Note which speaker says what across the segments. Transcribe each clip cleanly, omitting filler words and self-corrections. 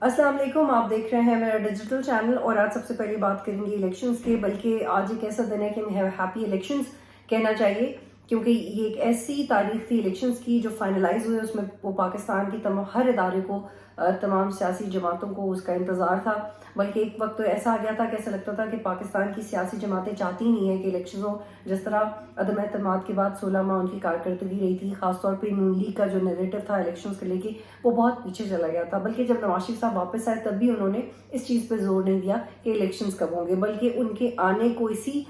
Speaker 1: السلام علیکم، آپ دیکھ رہے ہیں میرا ڈیجیٹل چینل اور آج سب سے پہلے بات کریں گے الیکشنز کے، بلکہ آج ایک ایسا دن ہے کہ ہمیں ہیپی الیکشنز کہنا چاہیے، کیونکہ یہ ایک ایسی تاریخ تھی الیکشنز کی جو فائنلائز ہوئے، اس میں وہ پاکستان کی ہر ادارے کو، تمام سیاسی جماعتوں کو اس کا انتظار تھا، بلکہ ایک وقت تو ایسا آ گیا تھا کہ ایسا لگتا تھا کہ پاکستان کی سیاسی جماعتیں چاہتی نہیں ہیں کہ الیکشنز ہو۔ جس طرح عدم اعتماد کے بعد 16 ماہ ان کی کارکردگی رہی تھی، خاص طور پہ نون لیگ کا جو نیریٹو تھا الیکشنز کو لے کے، وہ بہت پیچھے چلا گیا تھا، بلکہ جب نواز شریف صاحب واپس آئے تب بھی انہوں نے اس چیز پہ زور نہیں دیا کہ الیکشنز کب ہوں گے، بلکہ ان کے آنے کو اسی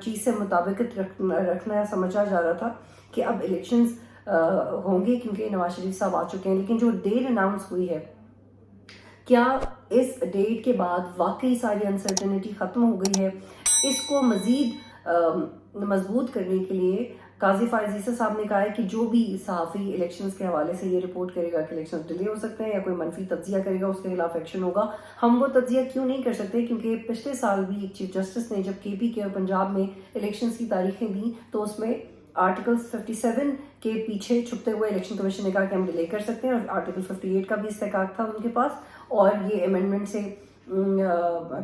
Speaker 1: چیز سے مطابقت رکھنا سمجھا جا رہا تھا کہ اب الیکشنز ہوں گے کیونکہ نواز شریف صاحب آ چکے ہیں۔ لیکن جو ڈیٹ اناؤنس ہوئی ہے، کیا اس ڈیٹ کے بعد واقعی ساری انسرٹنٹی ختم ہو گئی ہے؟ اس کو مزید مضبوط کرنے کے لیے قاضی فائز عیسی صاحب نے کہا ہے کہ جو بھی صحافی الیکشنز کے حوالے سے یہ رپورٹ کرے گا کہ الیکشنز ڈیلے ہو سکتے ہیں یا کوئی منفی تجزیہ کرے گا، اس کے خلاف ایکشن ہوگا۔ ہم وہ تجزیہ کیوں نہیں کر سکتے؟ کیونکہ پچھلے سال بھی چیف جسٹس نے جب کے پی کے اور پنجاب میں الیکشنز کی تاریخیں دیں تو اس میں آرٹیکل 57 کے پیچھے چھپتے ہوئے الیکشن کمیشن نے کہا کہ ہم ڈیلے کر سکتے ہیں، اور آرٹیکل 58 کا بھی استحقاق تھا ان کے پاس، اور یہ امینڈمنٹ سے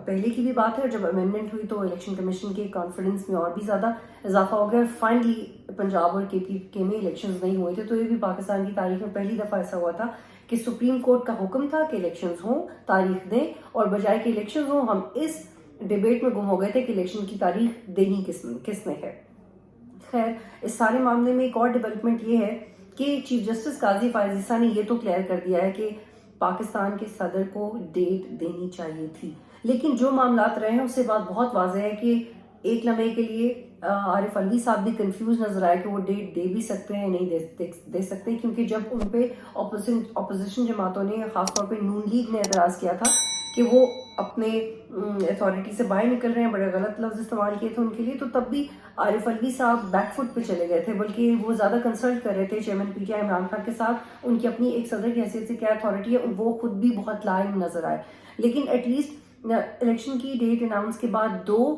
Speaker 1: پہلے کی بھی بات ہے۔ جب امینڈمنٹ ہوئی تو الیکشن کمیشن کے کانفیڈنس میں اور بھی زیادہ اضافہ ہو گیا، فائنلی پنجاب اور کے پی کے میں الیکشنز نہیں ہوئے تھے۔ تو یہ بھی پاکستان کی تاریخ میں پہلی دفعہ ایسا ہوا تھا کہ سپریم کورٹ کا حکم تھا کہ الیکشنز ہوں، تاریخ دیں، اور بجائے کہ الیکشنز ہوں ہم اس ڈیبیٹ میں گم ہو گئے تھے کہ الیکشن کی تاریخ دینی کس نے ہے۔ خیر، اس سارے معاملے میں ایک اور ڈیولپمنٹ یہ ہے کہ چیف جسٹس قاضی فائز عیسی نے یہ تو کلیئر کر دیا ہے کہ پاکستان کے صدر کو ڈیٹ دینی چاہیے تھی، لیکن جو معاملات رہے ہیں اس سے بات بہت واضح ہے کہ ایک لمحے کے لیے عارف علوی صاحب بھی کنفیوز نظر آئے کہ وہ ڈیٹ دے بھی سکتے ہیں نہیں دے سکتے، کیونکہ جب ان پہ اپوزیشن جماعتوں نے، خاص طور پہ نون لیگ نے اعتراض کیا تھا کہ وہ اپنے اتھارٹی سے باہر نکل رہے ہیں، بڑے غلط لفظ استعمال کیے تھے ان کے لیے، تو تب بھی عارف علوی صاحب بیک فٹ پہ چلے گئے تھے، بلکہ وہ زیادہ کنسلٹ کر رہے تھے چیئرمین پی ٹی آئی عمران خان کے ساتھ۔ ان کی اپنی ایک صدر کی حیثیت سے کیا اتھارٹی ہے، وہ خود بھی بہت لائم نظر آئے، لیکن ایٹ لیسٹ الیکشن کی ڈیٹ اناؤنس کے بعد دو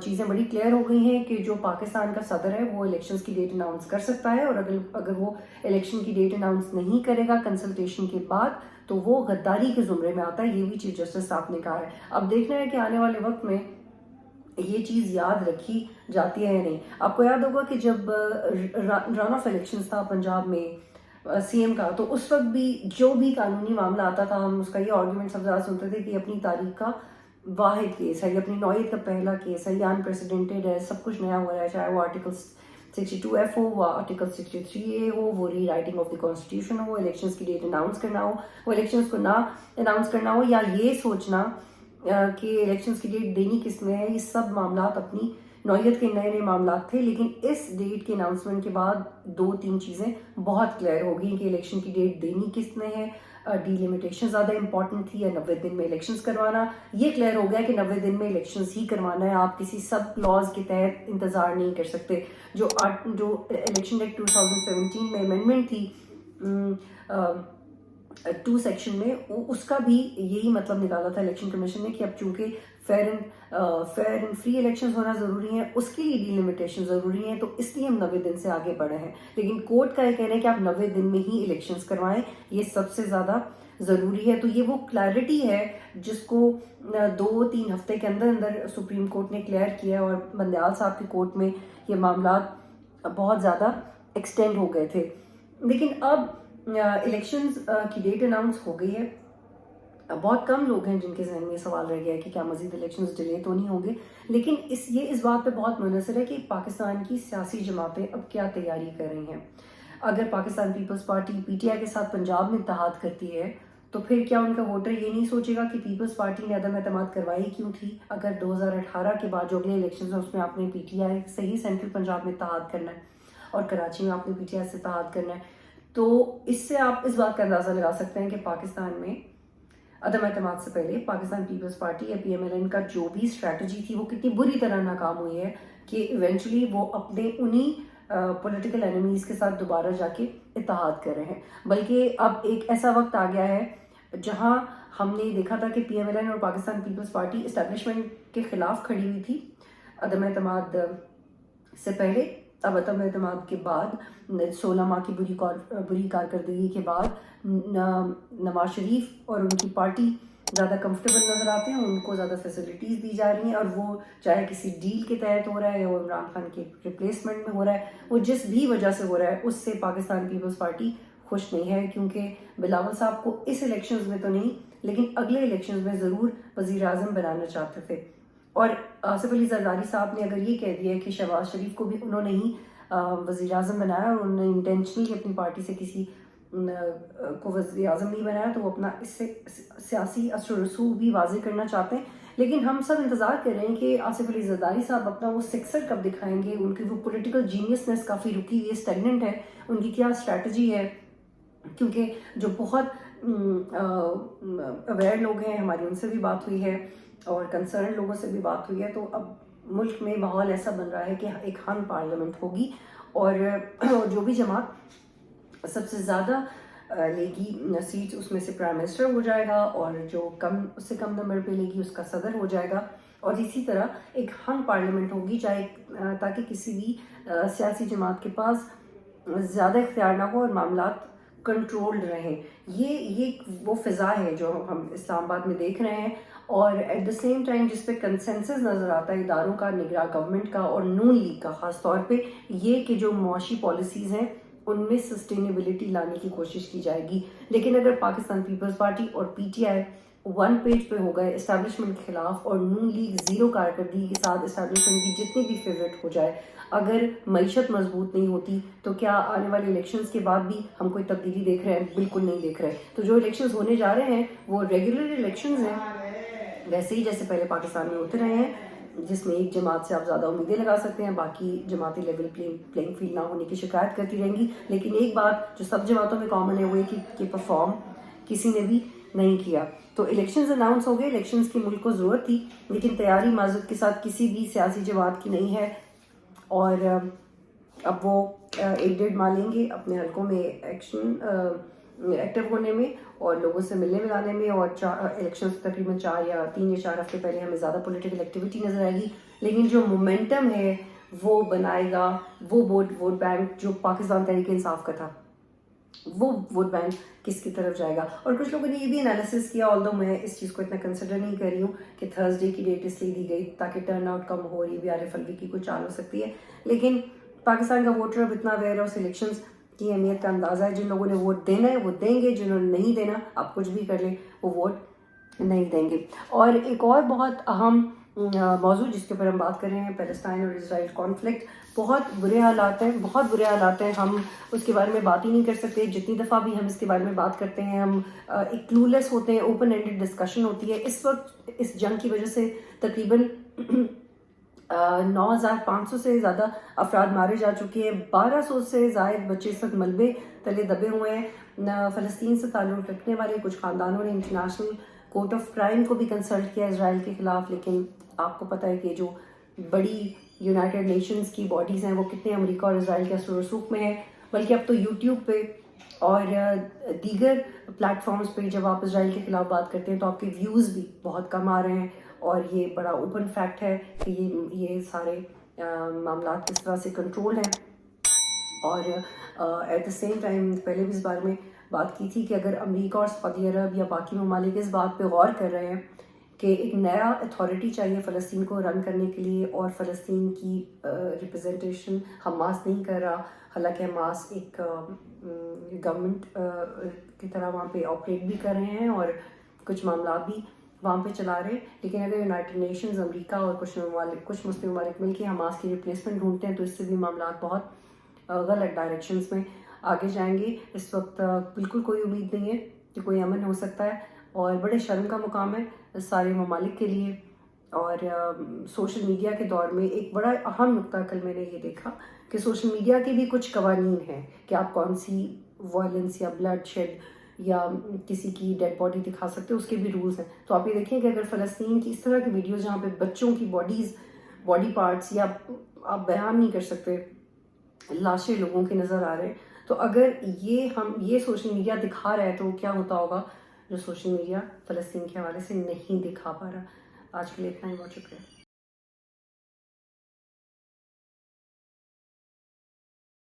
Speaker 1: چیزیں بڑی کلیئر ہو گئی ہیں کہ جو پاکستان کا صدر ہے وہ الیکشنز کی ڈیٹ اناؤنس کر سکتا ہے، اور اگر وہ الیکشن کی ڈیٹ اناؤنس نہیں کرے گا کنسلٹیشن کے بعد تو وہ غداری کے زمرے میں آتا ہے، یہ بھی چیف جسٹس صاحب نے کہا ہے۔ اب دیکھنا ہے کہ آنے والے وقت میں یہ چیز یاد رکھی جاتی ہے یا نہیں۔ آپ کو یاد ہوگا کہ جب رن آف الیکشنز تھا پنجاب میں سی ایم کا، تو اس وقت بھی جو بھی قانونی معاملہ آتا تھا ہم اس کا یہ آرگومنٹ سب زیادہ سنتے تھے کہ یہ اپنی تاریخ کا واحد کیس ہے، یہ اپنی نوعیت کا پہلا کیس ہے، یہ انپریسیڈنٹڈ ہے، سب کچھ نیا ہو رہا ہے، چاہے وہ آرٹیکل 62F ہو، وہ آرٹیکل 63A ہو، وہ rewriting of the constitution ہو، الیکشنز کی ڈیٹ اناؤنس کرنا ہو، وہ الیکشنز کو نہ اناؤنس کرنا ہو، یا یہ سوچنا کہ الیکشنز کی ڈیٹ دینی کس میں ہے۔ یہ سب معاملات اپنی نوعیت کے نئے معاملات تھے، لیکن اس ڈیٹ کے اناؤنسمنٹ کے بعد دو تین چیزیں بہت کلیئر ہو گئی کہ الیکشن کی ڈیٹ دینی کس نے ہے۔ ڈی لمیٹیشن زیادہ امپورٹنٹ تھی یا 90 دن میں الیکشنز کروانا؟ یہ کلیئر ہو گیا کہ 90 دن میں الیکشنز ہی کروانا ہے، آپ کسی سب کلاز کے تحت انتظار نہیں کر سکتے۔ جو الیکشن ایکٹ 2017 میں امینڈمنٹ تھی 2 سیکشن میں، اس کا بھی یہی مطلب نکالا تھا الیکشن کمیشن نے کہ اب چونکہ فیئر اینڈ فری الیکشنز ہونا ضروری ہیں، اس کے لیے ڈی لمیٹیشن ضروری ہیں، تو اس لیے ہم 90 دن سے آگے بڑھے ہیں، لیکن کورٹ کا یہ کہنا ہے کہ آپ 90 دن میں ہی الیکشنز کروائیں، یہ سب سے زیادہ ضروری ہے۔ تو یہ وہ کلیئرٹی ہے جس کو 2-3 ہفتے کے اندر اندر سپریم کورٹ نے کلیئر کیا، اور بندیال صاحب کی کورٹ میں یہ معاملات بہت زیادہ ایکسٹینڈ ہو گئے تھے۔ لیکن اب الیکشنز کی ڈیٹ اناؤنس ہو گئی ہے، بہت کم لوگ ہیں جن کے ذہن میں سوال رہ گیا ہے کہ کیا مزید الیکشنز ڈیلے تو نہیں ہوں گے، لیکن اس بات پہ بہت منحصر ہے کہ پاکستان کی سیاسی جماعتیں اب کیا تیاری کر رہی ہیں۔ اگر Pakistan Peoples Party P T I کے ساتھ پنجاب میں اتحاد کرتی ہے تو پھر کیا ان کا ووٹر یہ نہیں سوچے گا کہ پیپلز پارٹی نے عدم اعتماد کروائی کیوں تھی؟ اگر 2018 کے بعد جو اگلے الیکشنز ہیں اس میں آپ نے پی ٹی آئی سے ہی سینٹرل پنجاب میں اتحاد کرنا ہے اور کراچی میں آپ نے پی ٹی آئی سے اتحاد کرنا ہے، تو اس سے آپ اس بات کا اندازہ لگا سکتے ہیں کہ پاکستان میں عدم اعتماد سے پہلے پاکستان پیپلز پارٹی یا پی ایم ایل این کا جو بھی اسٹریٹجی تھی وہ کتنی بری طرح ناکام ہوئی ہے کہ ایونچولی وہ اپنے انہی پولیٹیکل اینیمیز کے ساتھ دوبارہ جا کے اتحاد کر رہے ہیں۔ بلکہ اب ایک ایسا وقت آ گیا ہے جہاں ہم نے دیکھا تھا کہ پی ایم ایل این اور پاکستان پیپلز پارٹی اسٹیبلشمنٹ کے خلاف کھڑی ہوئی تھی عدم اعتماد سے پہلے، عدم اعتماد کے بعد 16 ماہ کی بری کارکردگی کے بعد نواز شریف اور ان کی پارٹی زیادہ کمفرٹیبل نظر آتے ہیں، ان کو زیادہ فیسلٹیز دی جا رہی ہیں، اور وہ چاہے کسی ڈیل کے تحت ہو رہا ہے یا عمران خان کے ریپلیسمنٹ میں ہو رہا ہے، وہ جس بھی وجہ سے ہو رہا ہے اس سے پاکستان پیپلز پارٹی خوش نہیں ہے، کیونکہ بلاول صاحب کو اس الیکشنز میں تو نہیں لیکن اگلے الیکشنز میں ضرور وزیر اعظم بنانا چاہتے تھے۔ اور آصف علی زرداری صاحب نے اگر یہ کہہ دیا کہ شہباز شریف کو بھی انہوں نے ہی وزیر اعظم بنایا اور انہوں نے انٹینشنلی اپنی پارٹی سے کسی کو وزیر اعظم نہیں بنایا، تو وہ اپنا اس سے سیاسی اثر و رسوخ بھی واضح کرنا چاہتے ہیں۔ لیکن ہم سب انتظار کر رہے ہیں کہ آصف علی زرداری صاحب اپنا وہ سکسر کب دکھائیں گے، ان کی وہ پولیٹیکل جینیسنس کافی رکی ہوئی ہے، اسٹیگننٹ ہے، ان کی کیا اسٹریٹجی ہے، کیونکہ جو بہت اویئر لوگ ہیں، ہماری ان سے بھی بات ہوئی ہے اور کنسرن لوگوں سے بھی بات ہوئی ہے، تو اب ملک میں ماحول ایسا بن رہا ہے کہ ایک ہن پارلیمنٹ ہوگی، اور جو بھی جماعت سب سے زیادہ لے گی سیٹ اس میں سے پرائم منسٹر ہو جائے گا، اور جو اس سے کم نمبر پہ لے گی اس کا صدر ہو جائے گا، اور اسی طرح ایک ہن پارلیمنٹ ہوگی، چاہے تاکہ کسی بھی سیاسی جماعت کے پاس زیادہ اختیار نہ ہو اور معاملات کنٹرولڈ رہیں۔ یہ وہ فضا ہے جو ہم اسلام آباد میں دیکھ رہے ہیں، اور ایٹ دا سیم ٹائم جس پہ کنسنسس نظر آتا ہے اداروں کا، نگراں گورنمنٹ کا اور نون لیگ کا خاص طور پہ، یہ کہ جو معاشی پالیسیز ہیں ان میں سسٹینیبلٹی لانے کی کوشش کی جائے گی۔ لیکن اگر پاکستان پیپلز پارٹی اور پی ٹی آئی ون پیج پہ ہو گئے اسٹیبلشمنٹ کے خلاف، اور نون لیگ زیرو کارکردگی کے ساتھ اسٹیبلشمنٹ کی جتنی بھی فیوریٹ ہو جائے، اگر معیشت مضبوط نہیں ہوتی، تو کیا آنے والے الیکشنز کے بعد بھی ہم کوئی تبدیلی دیکھ رہے ہیں؟ بالکل نہیں دیکھ رہے۔ تو جو الیکشنز ہونے جا رہے ہیں وہ ریگولر الیکشنز ہیں، ویسے ہی جیسے پہلے پاکستان میں ہوتے رہے ہیں، جس میں ایک جماعت سے آپ زیادہ امیدیں لگا سکتے ہیں، باقی جماعتیں لیول پلینگ فیلڈ نہ ہونے کی شکایت کرتی رہیں گی۔ لیکن ایک بات جو سب جماعتوں میں کامن ہے وہ یہ کہ پرفارم کسی نے بھی نہیں کیا۔ تو الیکشنز اناؤنس ہو گئے، الیکشنز کی ملک کو ضرورت تھی، لیکن تیاری معذرت کے ساتھ کسی بھی سیاسی جماعت کی نہیں ہے، اور اب وہ 1-1.5 ماہ لیں گے اپنے حلقوں میں ایکٹیو ہونے میں اور لوگوں سے ملنے ملانے میں، اور الیکشن سے تقریباً 3 یا 4 ہفتے پہلے ہمیں زیادہ پولیٹیکل ایکٹیویٹی نظر آئے گی، لیکن جو مومنٹم ہے وہ بنائے گا وہ ووٹ بینک جو پاکستان تحریک انصاف کا تھا، وہ ووٹ بینک کس کی طرف جائے گا۔ اور کچھ لوگوں نے یہ بھی انالیسس کیا، آلدو میں اس چیز کو اتنا کنسیڈر نہیں کر رہی ہوں کہ تھرسڈے کی ڈیٹ اس لیے دی گئی تاکہ ٹرن آؤٹ کم ہو، یہ بھی عارف الوی کی کوئی چال ہو سکتی ہے، لیکن پاکستان کا ووٹر اب اتنا اویئر ہے اس الیکشنز کی اہمیت کا اندازہ ہے، جن لوگوں نے ووٹ دینا ہے وہ دیں گے، جنہوں نے نہیں دینا آپ کچھ بھی کر لیں وہ ووٹ نہیں دیں گے۔ اور ایک اور بہت اہم موضوع جس کے اوپر ہم بات کر رہے ہیں، پیلسٹائن اور اسرائیل کانفلکٹ، بہت برے حالات ہیں، بہت برے حالات ہیں، ہم اس کے بارے میں بات ہی نہیں کر سکتے، جتنی دفعہ بھی ہم اس کے بارے میں بات کرتے ہیں ہم ایک کلولیس ہوتے ہیں، اوپن اینڈڈ ڈسکشن ہوتی ہے۔ اس وقت اس جنگ کی وجہ سے تقریباً 9,500 سے زیادہ افراد مارے جا چکے ہیں، 1200 سے زائد بچے اس وقت ملبے تلے دبے ہوئے ہیں۔ فلسطین سے تعلق رکھنے والے کچھ خاندانوں نے انٹرنیشنل کورٹ آف کرائم کو بھی کنسلٹ کیا اسرائیل کے خلاف، لیکن آپ کو پتہ ہے کہ جو بڑی یونائٹڈ نیشنز کی باڈیز ہیں وہ کتنے امریکہ اور اسرائیل کے اثر و رسوخ میں ہیں، بلکہ اب تو یوٹیوب پہ اور دیگر پلیٹ فارمز پہ جب آپ اسرائیل کے خلاف بات کرتے ہیں تو آپ کے ویوز بھی بہت کم آ رہے ہیں، اور یہ بڑا اوپن فیکٹ ہے کہ یہ سارے معاملات کس طرح سے کنٹرول ہیں۔ اور ایٹ دا سیم ٹائم پہلے بھی اس بارے میں بات کی تھی کہ اگر امریکہ اور سعودی عرب یا باقی ممالک اس بات پہ غور کر رہے ہیں کہ ایک نیا اتھارٹی چاہیے فلسطین کو رن کرنے کے لیے، اور فلسطین کی ریپرزنٹیشن حماس نہیں کر رہا، حالانکہ حماس ایک گورنمنٹ کی طرح وہاں پہ آپریٹ بھی کر رہے ہیں اور کچھ معاملات بھی وہاں پہ چلا رہے ہیں، لیکن اگر یونائٹڈ نیشنز، امریکہ اور کچھ مسلم ممالک مل کے حماس کی ریپلیسمنٹ ڈھونڈتے ہیں تو اس سے بھی معاملات بہت غلط ڈائریکشنز میں آگے جائیں گے۔ اس وقت بالکل کوئی امید نہیں ہے کہ کوئی امن ہو سکتا ہے، اور بڑے شرم کا مقام ہے سارے ممالک کے لیے۔ اور سوشل میڈیا کے دور میں ایک بڑا اہم نقطہ کل میں نے یہ دیکھا کہ سوشل میڈیا کے بھی کچھ قوانین ہیں کہ آپ کون سی وائلنس یا بلڈ شیڈ یا کسی کی ڈیڈ باڈی دکھا سکتے، اس کے بھی رولز ہیں۔ تو آپ یہ دیکھیں کہ اگر فلسطین کی اس طرح کی ویڈیوز جہاں پہ بچوں کی باڈی پارٹس یا آپ بیان نہیں کر سکتے، لاشیں لوگوں کے نظر آ رہے ہیں، تو اگر یہ سوشل میڈیا دکھا رہا ہے تو کیا ہوتا ہوگا جو سوشل میڈیا فلسطین کے حوالے سے نہیں دکھا پا رہا۔ آج کے لیے اتنا ہی، بہت شکریہ۔